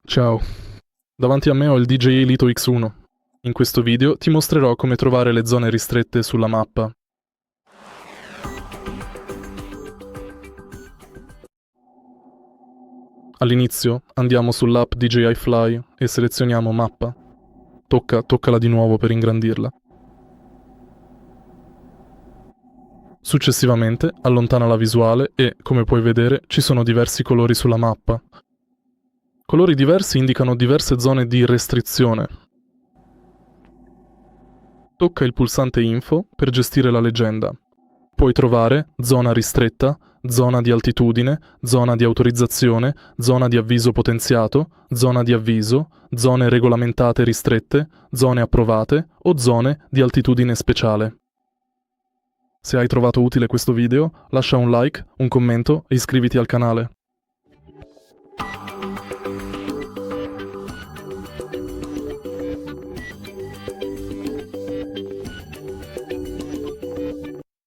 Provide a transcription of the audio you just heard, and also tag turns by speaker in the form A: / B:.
A: Ciao, davanti a me ho il DJI Lito X1. In questo video ti mostrerò come trovare le zone ristrette sulla mappa. All'inizio andiamo sull'app DJI Fly e selezioniamo Mappa. Toccala di nuovo per ingrandirla. Successivamente allontana la visuale e, come puoi vedere, ci sono diversi colori sulla mappa. Colori diversi indicano diverse zone di restrizione. Tocca il pulsante Info per gestire la legenda. Puoi trovare zona ristretta, zona di altitudine, zona di autorizzazione, zona di avviso potenziato, zona di avviso, zone regolamentate ristrette, zone approvate o zone di altitudine speciale. Se hai trovato utile questo video, lascia un like, un commento e iscriviti al canale.